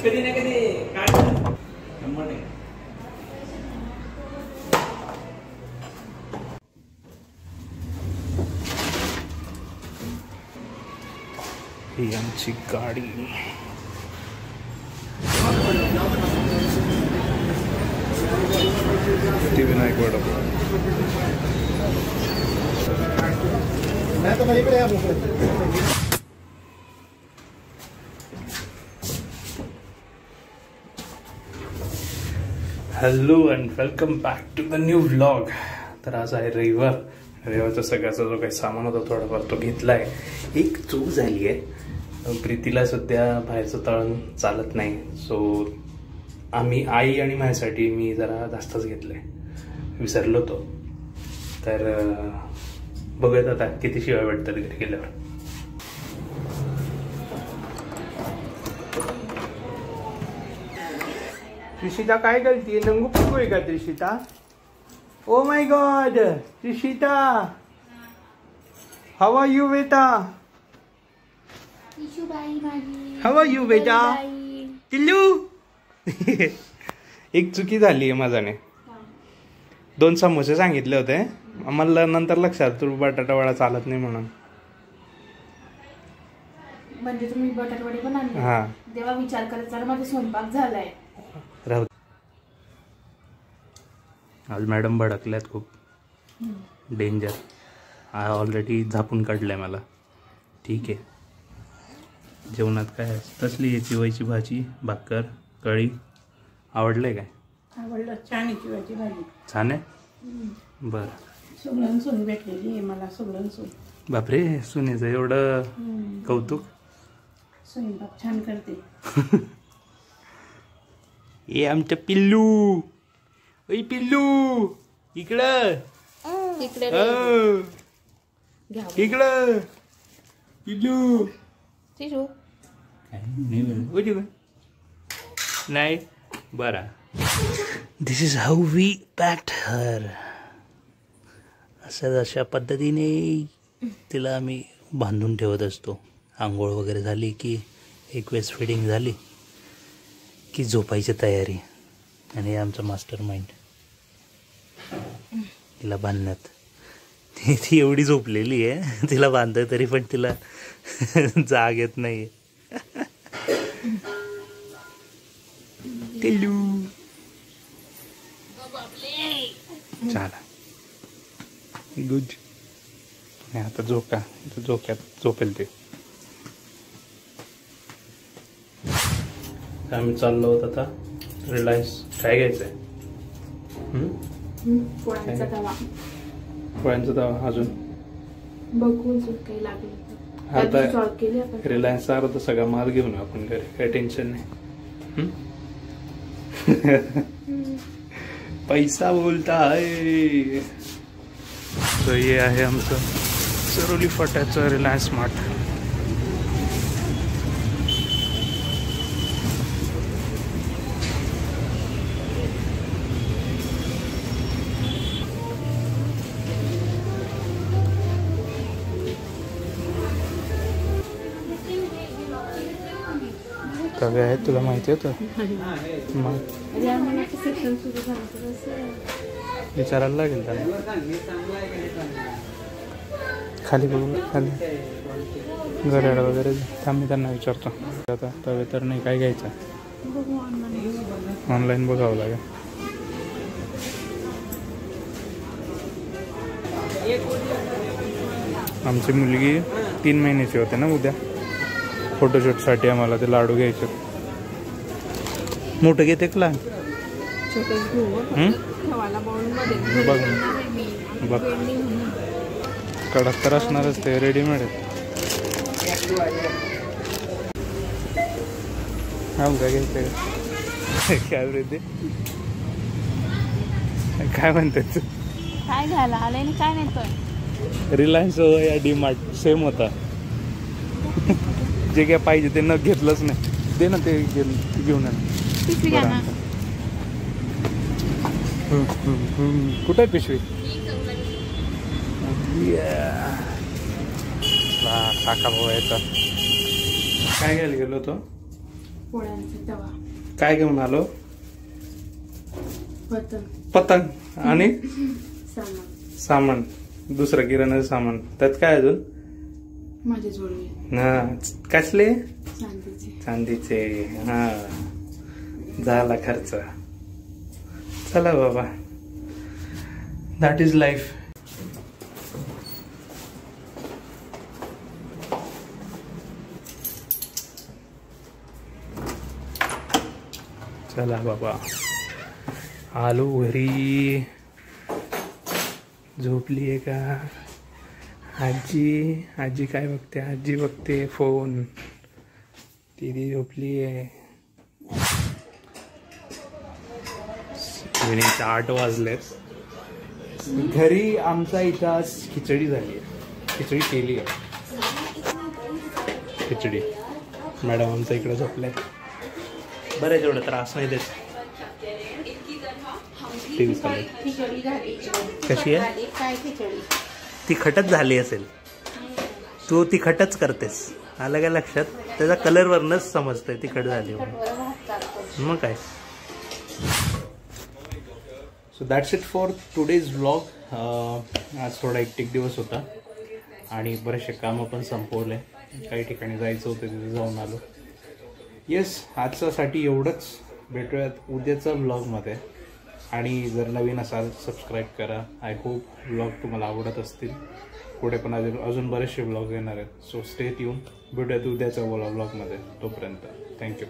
कधी ना कधी काय ही आमची गाडी. Vinayak vada pav. Hello and welcome back to the new vlog. तर आज आहे रविवार. रविवारचा सगळ्याचा जो काही सामान होता थोडाफार तो घेतलाय. एक चूक झाली आहे, प्रीतीला सध्या बाहेरचं तळण चालत नाही. सो आम्ही आई आणि माझ्यासाठी मी जरा जास्तच घेतलंय, विसरलो होतो. तर बघूयात आता किती शिवाय वाटतात घरी गेल्यावर. त्रिशिता काय करते? नंगू पिकू आहे का Trishita? Oh my god Trishita, how are you बेटा? हाउ आर यू बेटा? टिल्लू. एक चुकी झाली आहे माझ्याने. 2 समोसे सांगितले होते, आम्हाला नंतर लक्षात तू बटाटा वडा चालत नाही म्हणून. म्हणजे तुम्ही बटाटा वडे पण आणले? हा, तेव्हा विचार करायचा माझा स्वयंपाक झालाय. राहू. आज मॅडम भडकल्यात खूप, डेंजर. ऑलरेडी झापून काढलंय मला. ठीक आहे. जेवणात काय तसली चिवायची भाजी, भाकर, कढी. आवडलंय काय? आवडलं. छान आहे चिवायची भाजी. छान आहे. बर. सगळं सोन भेटलेली आहे मला. सगळं सोन. बापरे, सुनेचं एवढं कौतुक. स्वयंपाक छान करते. ए आमचं पिल्लू. ओय पिल्लू, इकडं इकडं पिल्लू. नाही बरा. दिस इज हाऊ वी पॅक्ड हर. अशा पद्धतीने तिला आम्ही बांधून ठेवत असतो. आंघोळ वगैरे झाली की, एक वेळेस फिडिंग झाली की झोपायची तयारी. आणि आमचं मास्टर माइंड तिला बांधण्यात. ती एवढी झोपलेली आहे, तिला बांधतोय तरी पण तिला जाग येत नाही. चला गुड. आता झोक्यात झोपेल ते. आम्ही चाललो होत आता रिलायन्स. काय घ्यायचंय? पोळ्यांचा तवा. पोळ्यांचा तवा अजून बघू काही लागेल. आता रिलायन्सचा अर्धा सगळा माल घेऊन आपण घरी, काही टेन्शन नाही. पैसा बोलता है. तो ये आहे आमचं चरोली फाट्याचं रिलायन्स स्मार्ट. काय आहे तुला माहिती होतं? मग विचारायला लागेल त्यांना. खाली बघू, खाली घड्याळ वगैरे. थांब मी त्यांना विचारतो. आता तवे तर नाही, काय घ्यायचं? ऑनलाईन बघावं लागेल. आमची मुलगी 3 महिन्याची होते ना. उद्या फोटोशूटसाठी आम्हाला ते लाडू घ्यायचे. मोठं घेते का लहान? बघ बघ, कडक तर असणारच ते, रेडीमेड आहे. हा काय घ्यायचं? काय वृद्धी, काय म्हणतात? काय झालं? आले काय नाही. रिलायन्स या डीमार्ट सेम होता. जे काय पाहिजे ते न घेतलंच नाही. दे ना ते घेऊन. कुठे आहे पिशवी? काका भाऊ यायचा. काय घ्यायला गेलो होतो? पोळ्यांचा तवा, काय घेऊन आलो? पतंग, पतंग आणि सामान, सामान, दुसरं किराणाचं सामान. त्यात काय अजून? माझे जोडवे, हा कसले? चांदीचे. चांदीचे. हा झाला खर्च. चला बाबा, दॅट इज लाईफ. चला बाबा, आलो घरी. झोपलीये का आजी? आजी काय बघते? आजी बघते फोन. दीदी झोपलीये. इव्हिनिंगचे 8 वाजलेत. घरी आमचा इथं आज खिचडी झाली आहे. खिचडी केली आहे. खिचडी. मॅडम आमचा इकडे झोपलाय. बरं आहे, तेवढं त्रास नाही देत. टीव्ही चालू. खिचडी झाली. कशी आहे? काय खिचडी? तिखटच झाली असेल. तू तिखटच करतेस, आलं का लक्षात? त्याचा कलर वरनच समजतंय तिखट झाली. मग काय. So that's it for today's vlog. आज थोडा एकटिक दिवस होता आणि बरेचसे कामं पण संपवले. काही ठिकाणी जायचं होतं, तिथे जाऊन आलो. येस, आजच्यासाठी एवढंच. भेटूयात उद्याच्या व्लॉगमध्ये. आणि जर नवीन असाल सबस्क्राईब करा. आय होप व्लॉग तुम्हाला आवडत असतील. पुढे पण अजून बरेचसे व्लॉग येणार आहेत. So stay tune. भेटूयात उद्याच्या व्लॉगमध्ये. तोपर्यंत थँक्यू.